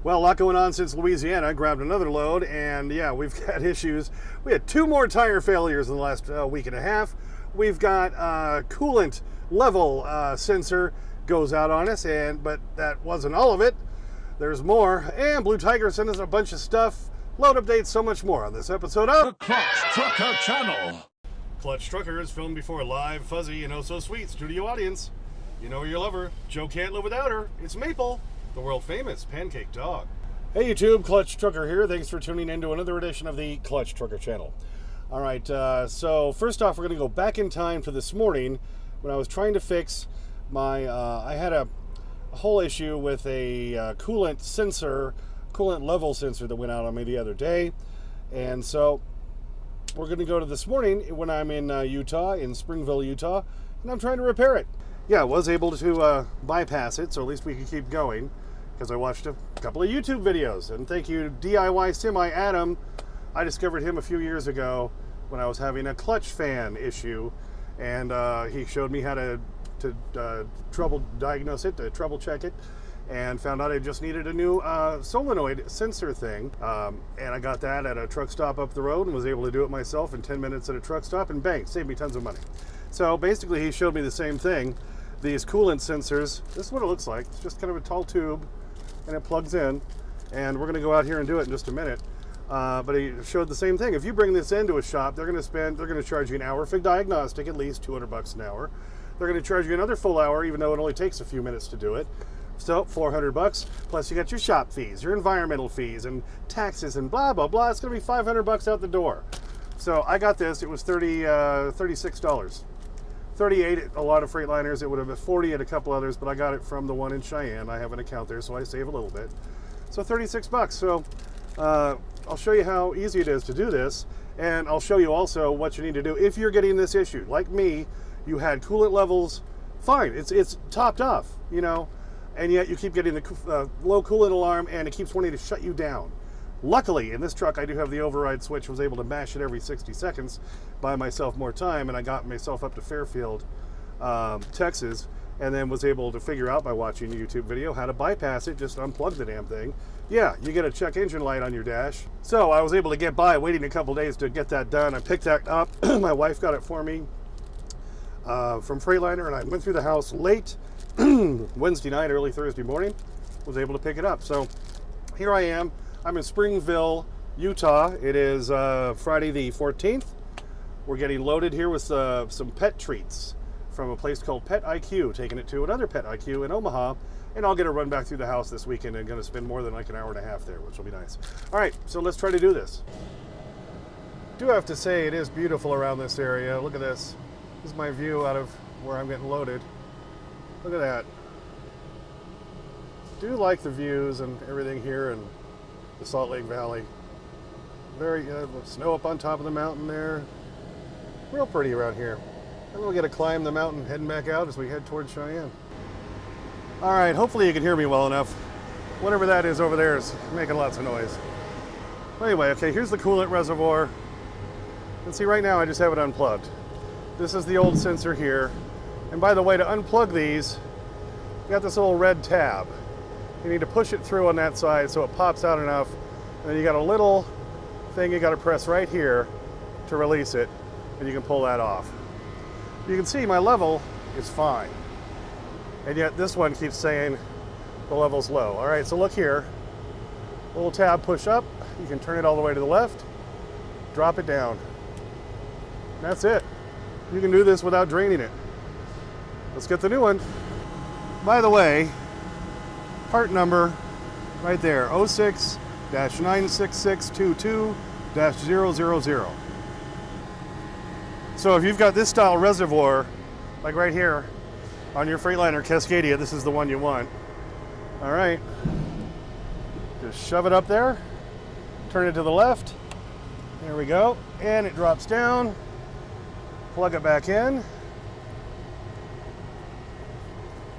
Well, a lot going on since Louisiana. I grabbed another load, and yeah, we've got issues. We had 2 more tire failures in the last week and a half. We've got coolant level sensor goes out on us, but that wasn't all of it. There's more, and Blue Tiger sent us a bunch of stuff. Load updates, so much more on this episode of The Clutch Trucker Channel. Clutch Truckers, filmed before a live, fuzzy, and oh-so-sweet studio audience. You know your lover. Joe can't live without her. It's Maple, the world-famous pancake dog. Hey YouTube, Clutch Trucker here. Thanks for tuning in to another edition of the Clutch Trucker Channel. All right, so first off, we're going to go back in time to this morning when I was trying to fix my, I had a whole issue with a coolant level sensor that went out on me the other day. And so we're going to go to this morning when I'm in Utah, in Springville, Utah, and I'm trying to repair it. Yeah, I was able to bypass it, so at least we could keep going, because I watched a couple of YouTube videos. And thank you, DIY Semi Adam. I discovered him a few years ago when I was having a clutch fan issue, and he showed me how to trouble diagnose it, to trouble check it, and found out I just needed a new solenoid sensor thing. And I got that at a truck stop up the road and was able to do it myself in 10 minutes at a truck stop, and bang, saved me tons of money. So basically he showed me the same thing. These coolant sensors, this is what it looks like. It's just kind of a tall tube and it plugs in, and we're gonna go out here and do it in just a minute. But he showed the same thing. If you bring this into a shop, they're gonna charge you an hour for diagnostic, at least $200 an hour. They're gonna charge you another full hour, even though it only takes a few minutes to do it. So $400, plus you got your shop fees, your environmental fees, and taxes, and blah, blah, blah. It's gonna be $500 out the door. So I got this, it was $36. 38 at a lot of Freightliners. It would have been 40 at a couple others, but I got it from the one in Cheyenne. I have an account there, so I save a little bit. So $36. So I'll show you how easy it is to do this, and I'll show you also what you need to do if you're getting this issue. Like me, you had coolant levels fine. It's topped off, you know, and yet you keep getting the low coolant alarm, and it keeps wanting to shut you down. Luckily, in this truck, I do have the override switch. Was able to mash it every 60 seconds, buy myself more time, and I got myself up to Fairfield, Texas, and then was able to figure out by watching a YouTube video how to bypass it. Just unplug the damn thing. Yeah, you get a check engine light on your dash. So I was able to get by waiting a couple days to get that done. I picked that up. My wife got it for me from Freightliner, and I went through the house late Wednesday night, early Thursday morning. Was able to pick it up. So here I am. I'm in Springville, Utah. It is Friday the 14th. We're getting loaded here with some pet treats from a place called Pet IQ, taking it to another Pet IQ in Omaha, and I'll get a run back through the house this weekend and going to spend more than like an hour and a half there, which will be nice. All right, so let's try to do this. I do have to say it is beautiful around this area. Look at this. This is my view out of where I'm getting loaded. Look at that. Do like the views and everything here, and the Salt Lake Valley. Very snow up on top of the mountain there. Real pretty around here. And we'll get to climb the mountain heading back out as we head towards Cheyenne. All right, hopefully you can hear me well enough. Whatever that is over there is making lots of noise. Anyway, okay, here's the coolant reservoir. And see, right now I just have it unplugged. This is the old sensor here. And by the way, to unplug these, you got this little red tab. You need to push it through on that side so it pops out enough, and then you got a little thing you got to press right here to release it, and you can pull that off. You can see my level is fine, and yet this one keeps saying the level's low. All right, so look here, little tab, push up, you can turn it all the way to the left, drop it down. That's it. You can do this without draining it. Let's get the new one. By the way, part number right there, 06-96622-000. So if you've got this style reservoir, like right here on your Freightliner Cascadia, this is the one you want. All right, just shove it up there, turn it to the left, there we go, and it drops down, plug it back in,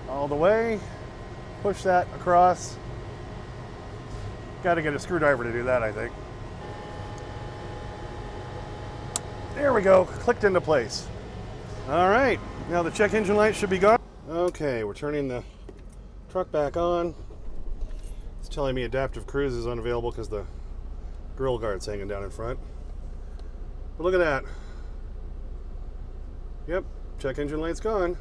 all the way. Push that across. Got to get a screwdriver to do that, I think. There we go, clicked into place. All right, now the check engine light should be gone. Okay, we're turning the truck back on. It's telling me adaptive cruise is unavailable because the grill guard's hanging down in front. But look at that. Yep, check engine light's gone.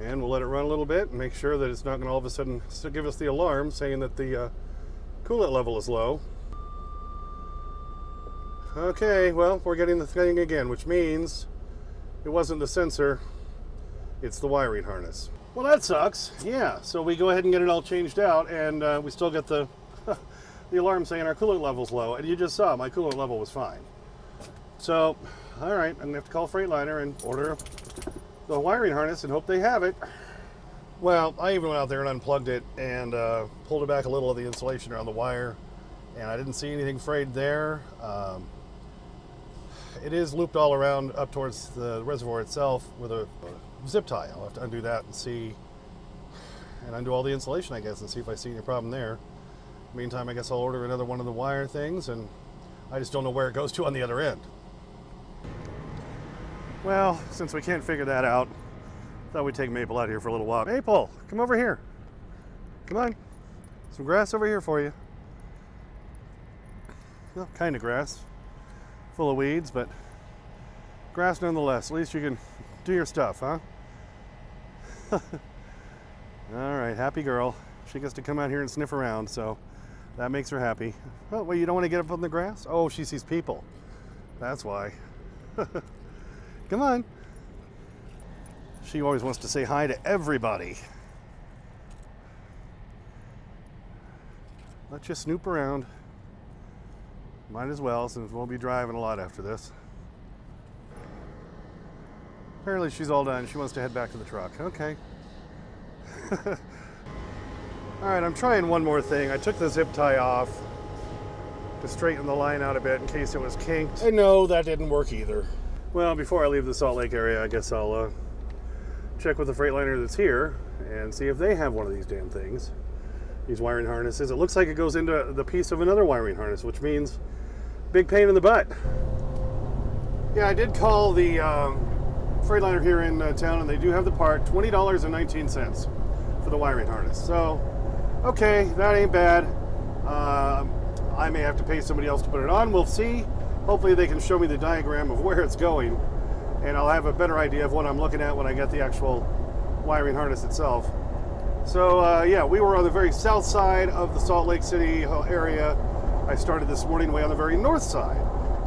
And we'll let it run a little bit and make sure that it's not going to all of a sudden give us the alarm saying that the coolant level is low. Okay, well, we're getting the thing again, which means it wasn't the sensor, it's the wiring harness. Well, that sucks. Yeah, so we go ahead and get it all changed out, and we still get the the alarm saying our coolant level's low. And you just saw my coolant level was fine. So, all right, I'm gonna have to call Freightliner and order the wiring harness and hope they have it. Well, I even went out there and unplugged it and pulled it back a little of the insulation around the wire, and I didn't see anything frayed there. It is looped all around up towards the reservoir itself with a zip tie. I'll have to undo that and see, and undo all the insulation, I guess, and see if I see any problem there. Meantime, I guess I'll order another one of the wire things, and I just don't know where it goes to on the other end. Well, since we can't figure that out, thought we'd take Maple out here for a little walk. Maple, come over here. Come on. Some grass over here for you. Well, kind of grass. Full of weeds, but grass nonetheless. At least you can do your stuff, huh? All right, happy girl. She gets to come out here and sniff around, so that makes her happy. Oh, well, you don't want to get up on the grass? Oh, she sees people. That's why. Come on. She always wants to say hi to everybody. Let's just snoop around. Might as well, since we'll be driving a lot after this. Apparently she's all done. She wants to head back to the truck. Okay. All right, I'm trying one more thing. I took the zip tie off to straighten the line out a bit in case it was kinked. And no, that didn't work either. Well, before I leave the Salt Lake area, I guess I'll check with the Freightliner that's here and see if they have one of these damn things. These wiring harnesses. It looks like it goes into the piece of another wiring harness, which means big pain in the butt. Yeah, I did call the Freightliner here in town, and they do have the part, $20.19 for the wiring harness. So, okay, that ain't bad. I may have to pay somebody else to put it on. We'll see. Hopefully they can show me the diagram of where it's going, and I'll have a better idea of what I'm looking at when I get the actual wiring harness itself. So yeah, we were on the very south side of the Salt Lake City area. I started this morning way on the very north side,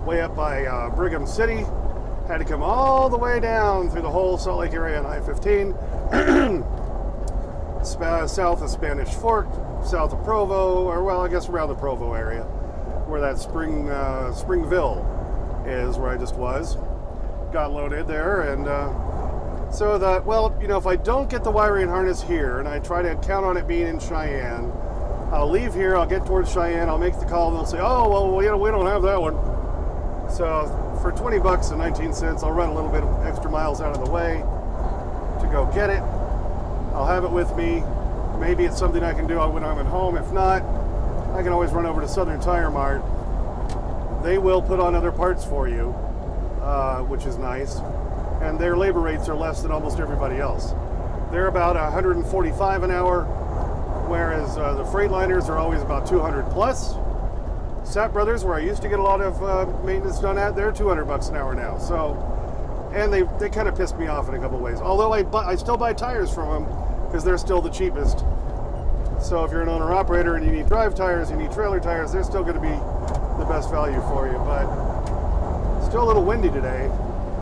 way up by Brigham City. Had to come all the way down through the whole Salt Lake area on I-15, south of Spanish Fork, south of Provo, or well, I guess around the Provo area, where that Springville is, where I just was. Got loaded there, and so that, well, you know, if I don't get the wiring harness here, and I try to count on it being in Cheyenne, I'll leave here, I'll get towards Cheyenne, I'll make the call, and they'll say, oh, well, you know, we don't have that one. So for $20.19, I'll run a little bit of extra miles out of the way to go get it. I'll have it with me. Maybe it's something I can do when I'm at home. If not, I can always run over to Southern Tire Mart. They will put on other parts for you, which is nice. And their labor rates are less than almost everybody else. They're about $145 an hour, whereas the Freightliners are always about 200 plus. Sap Brothers, where I used to get a lot of maintenance done at, they're 200 bucks an hour now. So, and they kind of pissed me off in a couple ways. Although I still buy tires from them because they're still the cheapest. So if you're an owner operator and you need drive tires, you need trailer tires, they're still going to be the best value for you. But still a little windy today.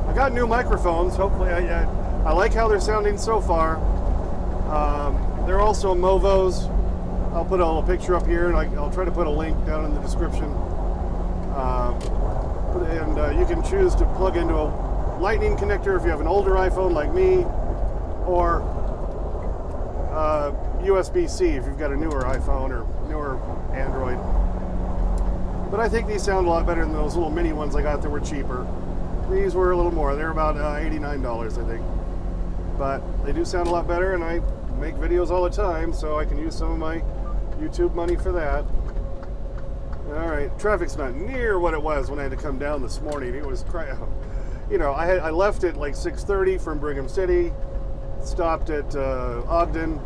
I got new microphones. Hopefully, I like how they're sounding so far. They're also Movos. I'll put a little picture up here, and I'll try to put a link down in the description. And you can choose to plug into a lightning connector if you have an older iPhone like me, or USB-C if you've got a newer iPhone or newer Android. But I think these sound a lot better than those little mini ones I got that were cheaper. These were a little more. They're about $89, I think. But they do sound a lot better, and I make videos all the time, so I can use some of my YouTube money for that. All right, traffic's not near what it was when I had to come down this morning. It was, you know, I left at like 6:30 from Brigham City, stopped at Ogden,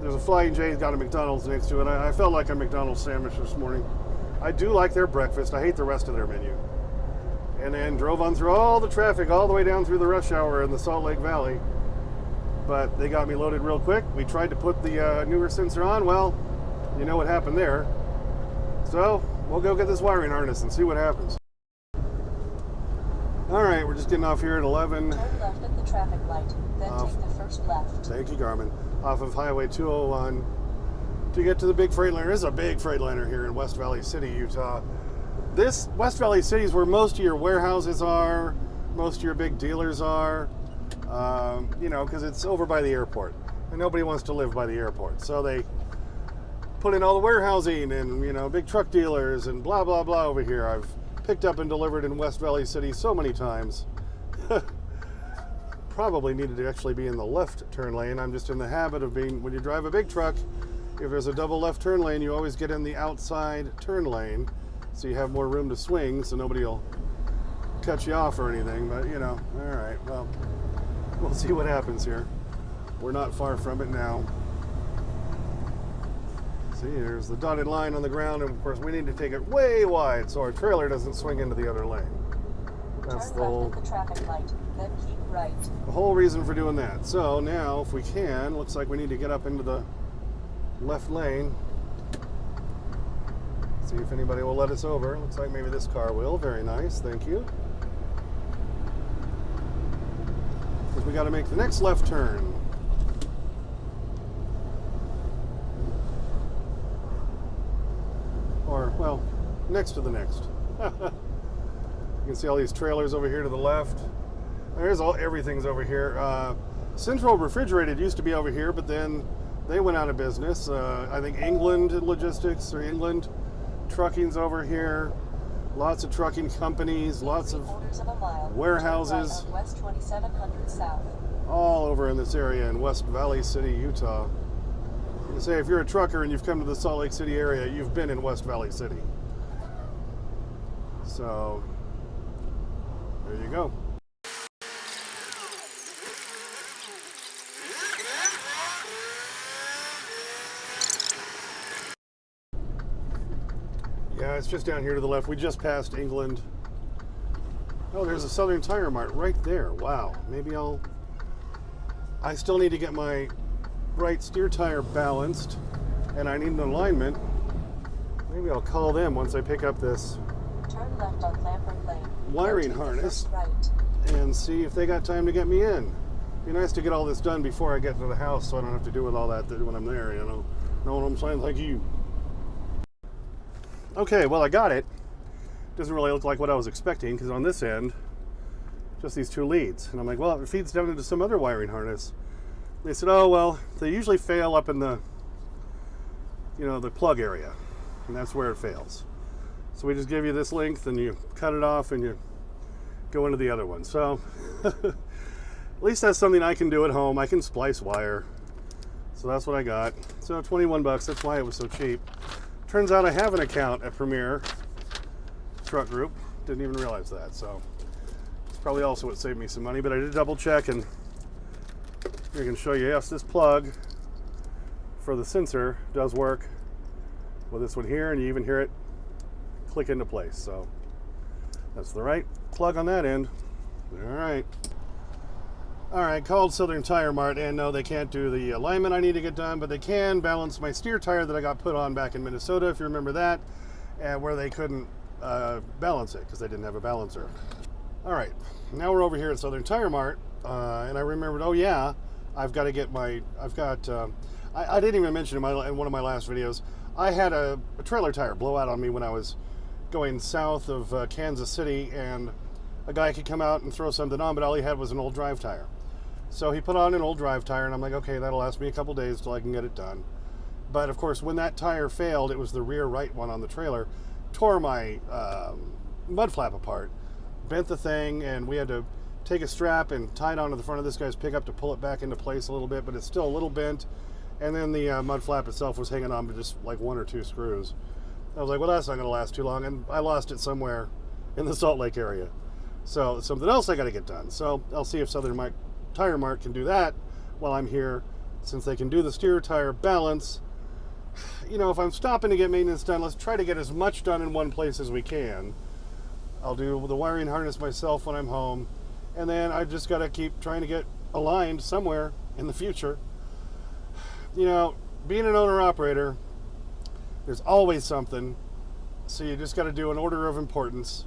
There's a Flying J's got a McDonald's next to it. I felt like a McDonald's sandwich this morning. I do like their breakfast. I hate the rest of their menu. And then drove on through all the traffic all the way down through the rush hour in the Salt Lake Valley. But they got me loaded real quick. We tried to put the newer sensor on. Well, you know what happened there. So we'll go get this wiring harness and see what happens. All right, we're just getting off here at 11. Turn left at the traffic light, then take the first left. Thank you, Garmin. Off of Highway 201 to get to the big Freightliner. There's a big Freightliner here in West Valley City, Utah. This West Valley City is where most of your warehouses are, most of your big dealers are, you know, because it's over by the airport. And nobody wants to live by the airport. So they put in all the warehousing and, you know, big truck dealers and blah, blah, blah over here. I've picked up and delivered in West Valley City so many times. Probably needed to actually be in the left turn lane. I'm just in the habit of being, when you drive a big truck, if there's a double left turn lane, you always get in the outside turn lane so you have more room to swing so nobody will cut you off or anything. But, you know, all right, well, we'll see what happens here. We're not far from it now. See, there's the dotted line on the ground, and of course we need to take it way wide so our trailer doesn't swing into the other lane. That's Turn left at the traffic light, then keep right. The whole reason for doing that. So now, if we can, looks like we need to get up into the left lane. See if anybody will let us over. Looks like maybe this car will. Very nice, thank you. Because we got to make the next left turn. Or, well, next to the next. You can see all these trailers over here to the left. There's everything's over here. Central Refrigerated used to be over here, but then they went out of business. I think England Logistics or England Trucking's over here. Lots of trucking companies, lots of warehouses. Right West 2700 South. All over in this area in West Valley City, Utah. You can say if you're a trucker and you've come to the Salt Lake City area, you've been in West Valley City. So, there you go. Yeah, it's just down here to the left. We just passed England. Oh, there's a Southern Tire Mart right there. Wow. Maybe I still need to get my right steer tire balanced, and I need an alignment. Maybe I'll call them once I pick up this Turn left on Lambert Lane. Wiring harness Right. and see if they got time to get me in. Be nice to get all this done before I get to the house so I don't have to deal with all that when I'm there, you know. Know what I'm saying? Thank you. Okay, well, I got it. Doesn't really look like what I was expecting because on this end, just these two leads. And I'm like, well, it feeds down into some other wiring harness. They said, oh, well, they usually fail up in the, you know, the plug area. And that's where it fails. So we just give you this length and you cut it off and you go into the other one. So at least that's something I can do at home. I can splice wire. So that's what I got. So 21 bucks, that's why it was so cheap. Turns out I have an account at Premier Truck Group. Didn't even realize that. So it's probably also what saved me some money, but I did double check and I can show you, yes, this plug for the sensor does work with this one here, and you even hear it click into place. So that's the right plug on that end. All right, called Southern Tire Mart, and no, they can't do the alignment I need to get done, but they can balance my steer tire that I got put on back in Minnesota, if you remember that, and where they couldn't balance it because they didn't have a balancer. All right, now we're over here at Southern Tire Mart, and I remembered, oh yeah, I've got to get my, I didn't even mention in one of my last videos, I had a trailer tire blow out on me when I was going south of Kansas City, and a guy could come out and throw something on, but all he had was an old drive tire. So he put on an old drive tire, and I'm like, okay, that'll last me a couple days till I can get it done. But of course, when that tire failed, it was the rear right one on the trailer, tore my mud flap apart, bent the thing, and we had to take a strap and tie it onto the front of this guy's pickup to pull it back into place a little bit, but it's still a little bent. And then the mud flap itself was hanging on to just like 1 or 2 screws. I was like, well, that's not going to last too long, and I lost it somewhere in the Salt Lake area. So it's something else I got to get done. So I'll see if Southern Tire Mart can do that while I'm here since they can do the steer tire balance, you know, if I'm stopping to get maintenance done, let's try to get as much done in one place as we can. I'll do the wiring harness myself when I'm home, and then I've just got to keep trying to get aligned somewhere in the future. You know, being an owner-operator, there's always something, so you just got to do an order of importance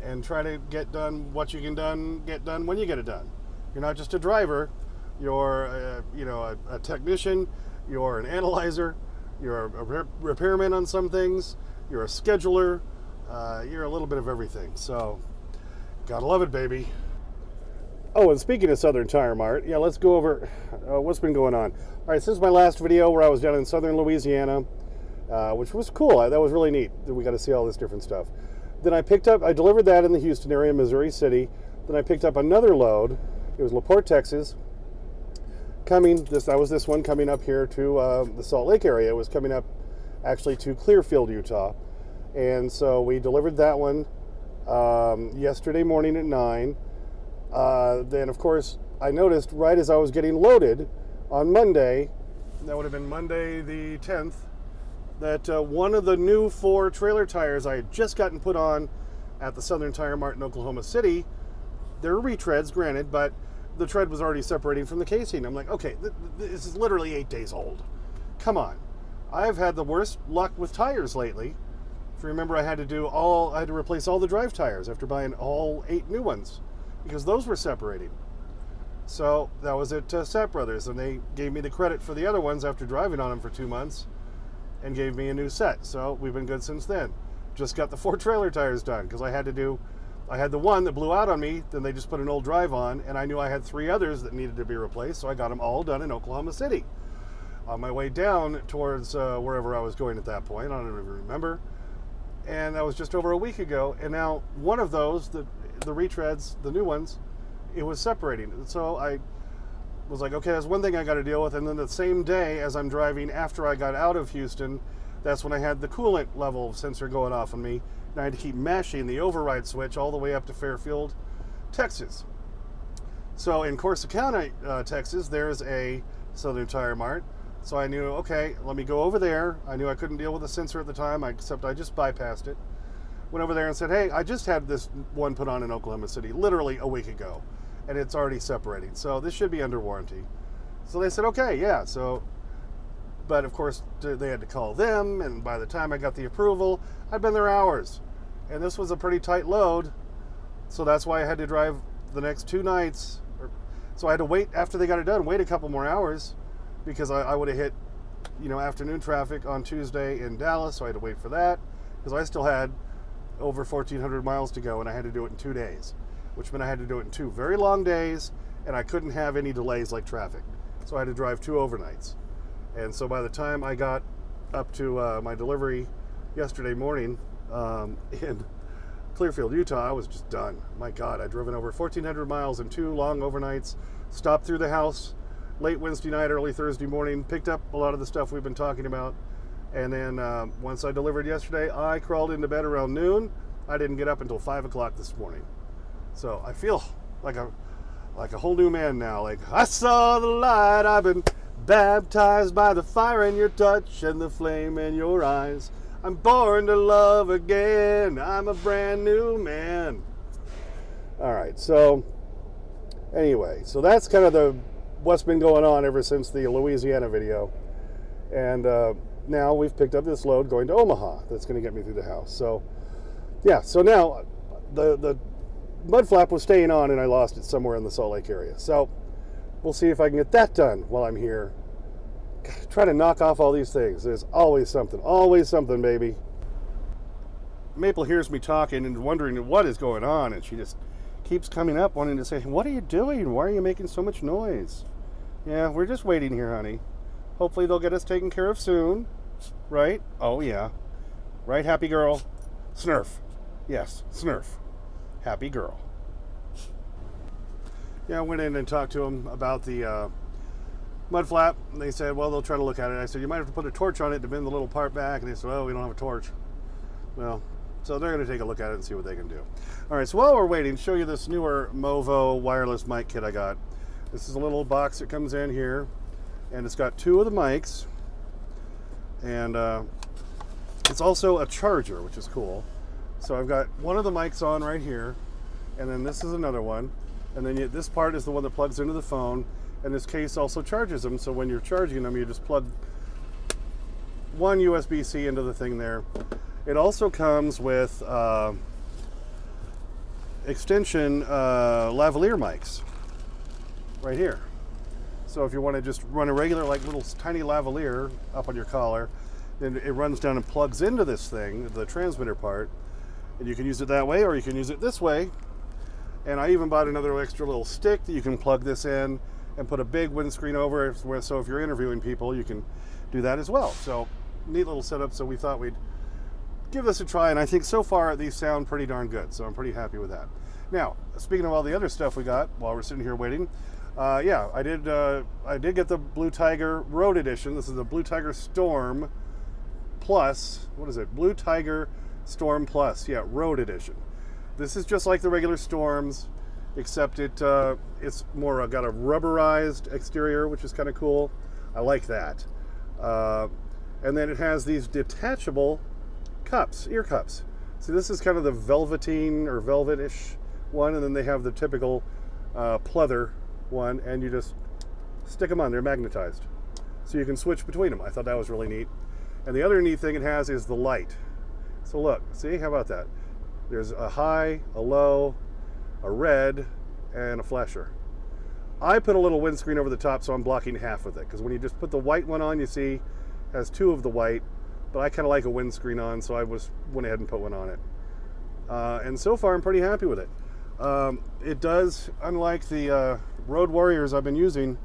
and try to get done what you can get done when you get it done. You're not just a driver, you're a technician, you're an analyzer, you're a repairman on some things, you're a scheduler, you're a little bit of everything. So, gotta love it, baby. Oh, and speaking of Southern Tire Mart, yeah, let's go over what's been going on. All right, this is my last video where I was down in southern Louisiana, which was cool. That was really neat. We got to see all this different stuff. Then I delivered that in the Houston area, Missouri City. Then I picked up another load. It was LaPorte, Texas. That was this one coming up here to the Salt Lake area. It was coming up actually to Clearfield, Utah. And so we delivered that one yesterday morning at 9. Then, of course, I noticed right as I was getting loaded on Monday, that would have been Monday the 10th, that one of the new 4 trailer tires I had just gotten put on at the Southern Tire Mart in Oklahoma City, they're retreads, granted, but the tread was already separating from the casing. I'm like, okay, this is literally 8 days old. Come on. I've had the worst luck with tires lately. If you remember, I had to replace all the drive tires after buying all 8 new ones because those were separating. So that was at Sap Brothers, and they gave me the credit for the other ones after driving on them for 2 months and gave me a new set. So we've been good since then. Just got the 4 trailer tires done because I had the one that blew out on me, then they just put an old drive on, and I knew I had 3 others that needed to be replaced, so I got them all done in Oklahoma City. On my way down towards wherever I was going at that point, I don't even remember, and that was just over a week ago, and now one of those, the retreads, the new ones, it was separating. So I was like, okay, that's one thing I got to deal with, and then the same day as I'm driving after I got out of Houston, that's when I had the coolant level sensor going off on me, and I had to keep mashing the override switch all the way up to Fairfield, Texas. So in Corsicana, Texas, there's a Southern Tire Mart. So I knew, okay, let me go over there. I knew I couldn't deal with the sensor at the time, except I just bypassed it. Went over there and said, hey, I just had this one put on in Oklahoma City literally a week ago, and it's already separating. So this should be under warranty. So they said, okay, yeah. So, but of course, they had to call them, and by the time I got the approval, I'd been there hours. And this was a pretty tight load, so that's why I had to drive the next 2 nights. So I had to wait after they got it done, wait a couple more hours, because I would have hit, afternoon traffic on Tuesday in Dallas, so I had to wait for that, because I still had over 1,400 miles to go, and I had to do it in 2 days, which meant I had to do it in 2 very long days, and I couldn't have any delays like traffic. So I had to drive 2 overnights. And so by the time I got up to my delivery yesterday morning in Clearfield, Utah, I was just done. My God, I'd driven over 1,400 miles in 2 long overnights, stopped through the house late Wednesday night, early Thursday morning, picked up a lot of the stuff we've been talking about, and then once I delivered yesterday, I crawled into bed around noon. I didn't get up until 5 o'clock this morning. So I feel like a whole new man now. Like, I saw the light, I've been baptized by the fire in your touch and the flame in your eyes. I'm born to love again. I'm a brand new man. All right, so anyway, so that's kind of what's been going on ever since the Louisiana video. And now we've picked up this load going to Omaha that's going to get me through the house. So, yeah, so now the mud flap was staying on, and I lost it somewhere in the Salt Lake area. So we'll see if I can get that done while I'm here. Try to knock off all these things. There's always something, baby. Maple hears me talking and wondering what is going on, and she just keeps coming up wanting to say, what are you doing? Why are you making so much noise? Yeah, we're just waiting here, honey. Hopefully they'll get us taken care of soon. Right? Oh, yeah. Right, happy girl? Snurf. Yes, Snurf. Happy girl. Yeah, I went in and talked to them about the mud flap, and they said, well, they'll try to look at it. I said, you might have to put a torch on it to bend the little part back, and they said, well, we don't have a torch. Well, so they're going to take a look at it and see what they can do. All right, so while we're waiting, show you this newer Movo wireless mic kit I got. This is a little box that comes in here. and it's got 2 of the mics, and it's also a charger, which is cool. So I've got one of the mics on right here, and then this is another one, and then this part is the one that plugs into the phone, and this case also charges them, so when you're charging them, you just plug one USB-C into the thing there. It also comes with extension lavalier mics right here. So if you want to just run a regular, like little tiny lavalier up on your collar, then it runs down and plugs into this thing, the transmitter part, and you can use it that way, or you can use it this way. And I even bought another extra little stick that you can plug this in and put a big windscreen over it, so if you're interviewing people, you can do that as well. So neat little setup. So we thought we'd give this a try, and I think so far these sound pretty darn good, so I'm pretty happy with that. Now, speaking of all the other stuff we got while we're sitting here waiting, yeah, I did get the Blue Tiger Road Edition. This is the Blue Tiger Storm Plus. What is it? Blue Tiger Storm Plus. Yeah, Road Edition. This is just like the regular Storms, except it's more got a rubberized exterior, which is kind of cool. I like that. And then it has these detachable cups, ear cups. See, this is kind of the velveteen or velvetish one, and then they have the typical pleather one, and you just stick them on. They're magnetized, so you can switch between them. I thought that was really neat. And the other neat thing it has is the light. So look, see, how about that? There's a high, a low, a red, and a flasher. I put a little windscreen over the top, so I'm blocking half of it, because when you just put the white one on, you see it has 2 of the white, but I kind of like a windscreen on, so I went ahead and put one on it. And so far, I'm pretty happy with it. It does, unlike the Road Warriors I've been using,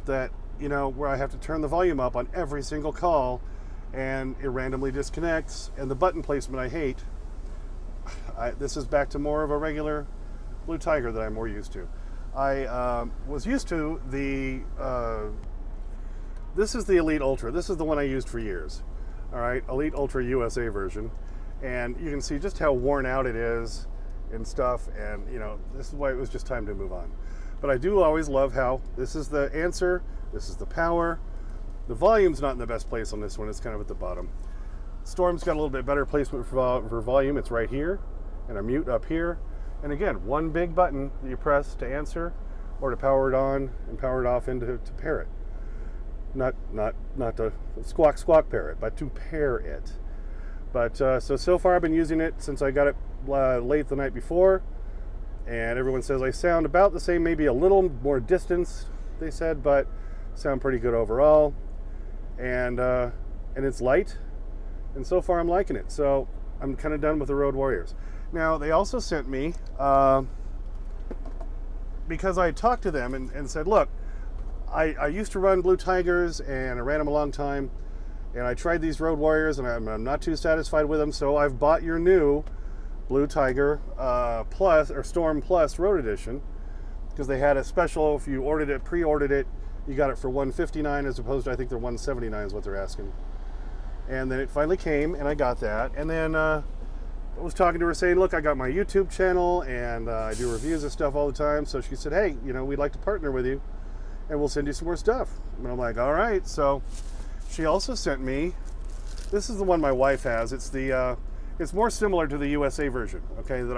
that, you know, where I have to turn the volume up on every single call, and it randomly disconnects, and the button placement I hate. This is back to more of a regular Blue Tiger that I'm more used to. I was used to the, this is the Elite Ultra. This is the one I used for years. All right, Elite Ultra USA version. And you can see just how worn out it is and stuff. And, you know, this is why it was just time to move on. But I do always love how this is the answer, this is the power. The volume's not in the best place on this one. It's kind of at the bottom. Storm's got a little bit better placement for volume. It's right here, and a mute up here. And again, one big button that you press to answer, or to power it on and power it off into to pair it. Not to squawk pair it, but to pair it. But so far I've been using it since I got it late the night before, and everyone says I sound about the same, maybe a little more distance, they said, but sound pretty good overall. And it's light, and so far I'm liking it. So I'm kind of done with the Road Warriors. Now they also sent me, because I talked to them and said, look, I used to run Blue Tigers, and I ran them a long time, and I tried these Road Warriors, and I'm not too satisfied with them, so I've bought your new Blue Tiger Plus, or Storm Plus Road Edition, because they had a special. If you ordered it, pre-ordered it, you got it for $159 as opposed to, I think they're $179 is what they're asking. And then it finally came, and I got that. And then I was talking to her saying, look, I got my YouTube channel, and I do reviews of stuff all the time. So she said, hey, you know, we'd like to partner with you, and we'll send you some more stuff. And I'm like, all right. So she also sent me, this is the one my wife has. It's the, it's more similar to the USA version, okay, that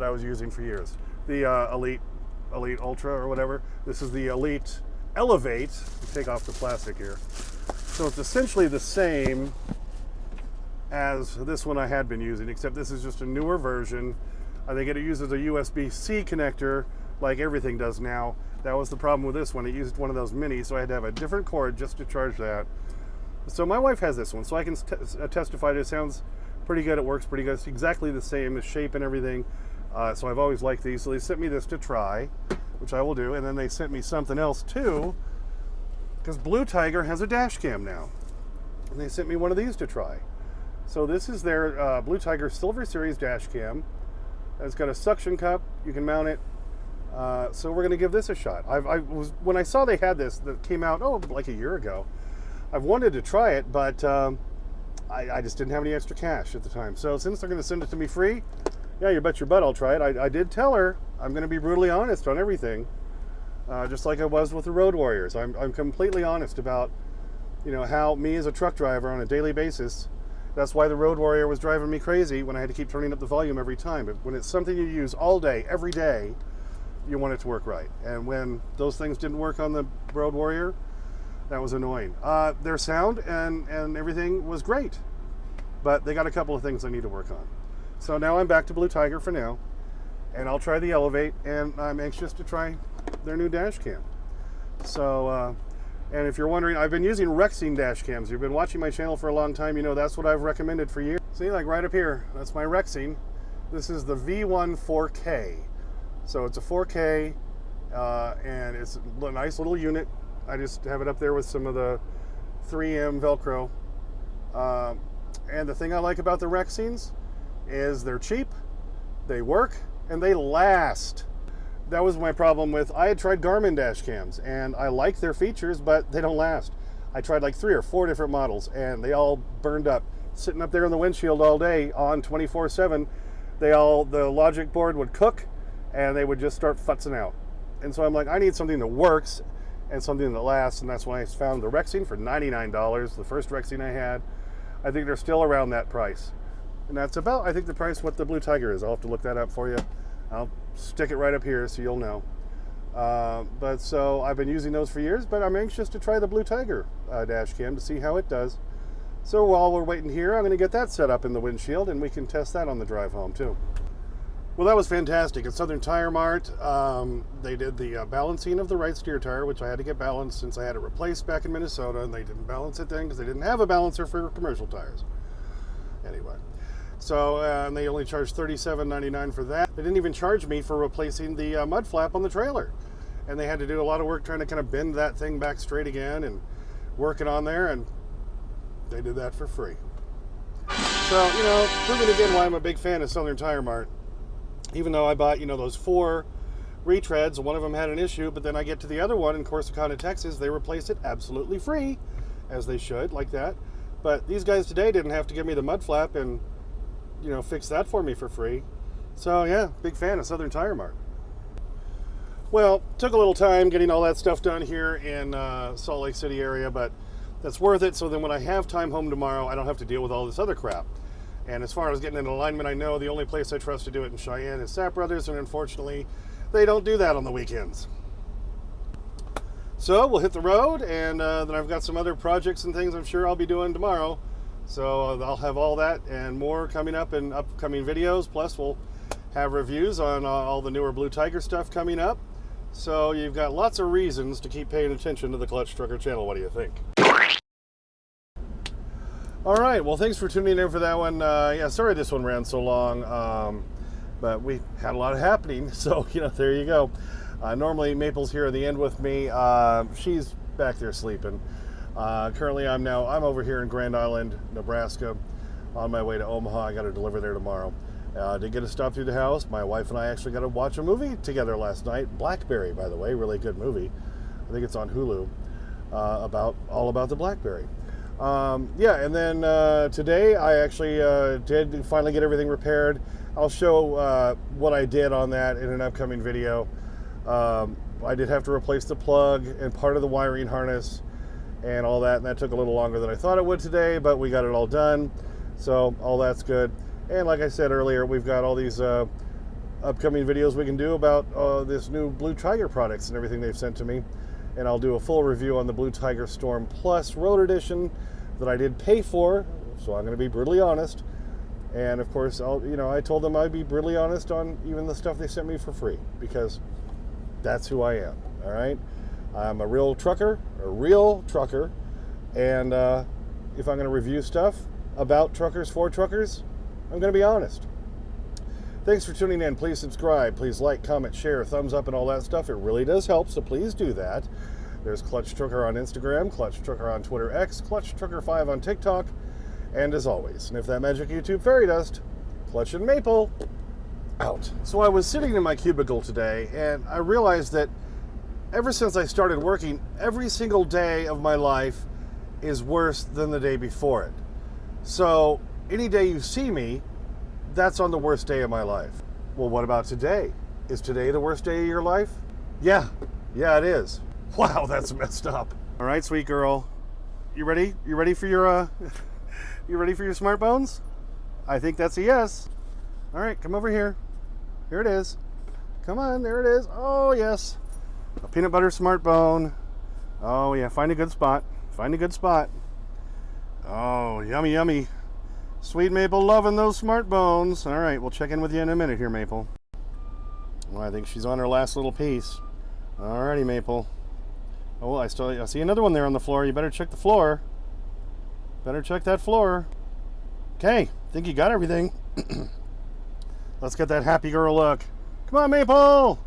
I was using for years. The Elite Ultra or whatever. This is the Elite Elevate. Take off the plastic here. So it's essentially the same as this one I had been using, except this is just a newer version. I think it uses a USB-C connector like everything does now. That was the problem with this one. It used one of those minis, so I had to have a different cord just to charge that. So my wife has this one, so I can testify that it sounds pretty good. It works pretty good. It's exactly the same, the shape and everything. So I've always liked these. So they sent me this to try, which I will do. And then they sent me something else too, because Blue Tiger has a dash cam now. And they sent me one of these to try. So this is their Blue Tiger Silver Series dash cam. It's got a suction cup. You can mount it. So we're going to give this a shot. When I saw they had this that came out, like a year ago, I've wanted to try it, but I just didn't have any extra cash at the time. So since they're going to send it to me free, yeah, you bet your butt I'll try it. I did tell her I'm going to be brutally honest on everything. just like I was with the Road Warriors. I'm completely honest about, how me as a truck driver on a daily basis, that's why the Road Warrior was driving me crazy when I had to keep turning up the volume every time. But when it's something you use all day, every day, you want it to work right. And when those things didn't work on the Road Warrior, that was annoying. Their sound and everything was great, but they got a couple of things I need to work on. So now I'm back to Blue Tiger for now, and I'll try the Elevate, and I'm anxious to try their new dash cam. So, and if you're wondering, I've been using Rexing dash cams. You've been watching my channel for a long time, that's what I've recommended for years. See, like right up here, that's my Rexing. This is the V1 4K. So it's a 4K, and it's a nice little unit. I just have it up there with some of the 3M Velcro. And the thing I like about the Rexings is they're cheap, they work, and they last. That was my problem with, I had tried Garmin dash cams, and I like their features, but they don't last. I tried like 3 or 4 different models, and they all burned up. Sitting up there in the windshield all day on 24/7, the logic board would cook, and they would just start futzing out. And so I'm like, I need something that works and something that lasts, and that's when I found the Rexing for $99, the first Rexing I had. I think they're still around that price. And that's about, I think, the price what the Blue Tiger is. I'll have to look that up for you. I'll stick it right up here so you'll know. But so I've been using those for years, but I'm anxious to try the Blue Tiger dash cam to see how it does. So while we're waiting here, I'm going to get that set up in the windshield, and we can test that on the drive home too. Well, that was fantastic. At Southern Tire Mart, they did the balancing of the right steer tire, which I had to get balanced since I had it replaced back in Minnesota, and they didn't balance it then because they didn't have a balancer for commercial tires. Anyway, so and they only charged $37.99 for that. They didn't even charge me for replacing the mud flap on the trailer, and they had to do a lot of work trying to kind of bend that thing back straight again and working on there, and they did that for free. So, proving again why I'm a big fan of Southern Tire Mart. Even though I bought, those 4 retreads, one of them had an issue, but then I get to the other one in Corsicana, Texas, they replaced it absolutely free, as they should, like that. But these guys today didn't have to give me the mud flap and, fix that for me for free. So yeah, big fan of Southern Tire Mart. Well, took a little time getting all that stuff done here in Salt Lake City area, but that's worth it. So then when I have time home tomorrow, I don't have to deal with all this other crap. And as far as getting an alignment, I know the only place I trust to do it in Cheyenne is Sapp Brothers, and unfortunately, they don't do that on the weekends. So we'll hit the road, and then I've got some other projects and things I'm sure I'll be doing tomorrow. So I'll have all that and more coming up in upcoming videos. Plus, we'll have reviews on all the newer Blue Tiger stuff coming up. So you've got lots of reasons to keep paying attention to the Clutch Trucker channel. What do you think? All right, well, thanks for tuning in for that one. Yeah, sorry this one ran so long, but we had a lot happening, so, there you go. Normally, Maple's here at the end with me. She's back there sleeping. Currently, I'm over here in Grand Island, Nebraska, on my way to Omaha. I got to deliver there tomorrow. Did get a stop through the house. My wife and I actually got to watch a movie together last night. Blackberry, by the way, really good movie. I think it's on Hulu, all about the Blackberry. Yeah, and then today I actually did finally get everything repaired. I'll show what I did on that in an upcoming video. I did have to replace the plug and part of the wiring harness and all that, and that took a little longer than I thought it would today, but we got it all done, so all that's good. And like I said earlier, we've got all these upcoming videos we can do about this new Blue Tiger products and everything they've sent to me. And I'll do a full review on the Blue Tiger Storm Plus Road Edition that I did pay for, so I'm going to be brutally honest. And of course, I told them I'd be brutally honest on even the stuff they sent me for free, because that's who I am, all right? I'm a real trucker, and if I'm going to review stuff about truckers for truckers, I'm going to be honest. Thanks for tuning in. Please subscribe. Please like, comment, share, thumbs up, and all that stuff. It really does help, so please do that. There's Clutch Trucker on Instagram, Clutch Trucker on Twitter X, Clutch Trucker 5 on TikTok, and as always, sniff that magic YouTube fairy dust. Clutch and Maple, out. So I was sitting in my cubicle today, and I realized that ever since I started working, every single day of my life is worse than the day before it. So any day you see me, that's on the worst day of my life. Well, what about today? Is today the worst day of your life? Yeah, Yeah, it is. Wow, that's messed up. All right, sweet girl. You ready? You ready for your you ready for your smart bones? I think that's a yes. All right, come over here. Here it is. Come on, there it is. Oh, yes. A peanut butter smart bone. Oh, yeah, find a good spot. Find a good spot. Oh, yummy, yummy. Sweet Maple loving those smart bones. All right, we'll check in with you in a minute here, Maple. Well, I think she's on her last little piece. Alrighty, Maple. Oh, I see another one there on the floor. You better check the floor. Better check that floor. Okay, think you got everything. Let's get that happy girl look. Come on, Maple!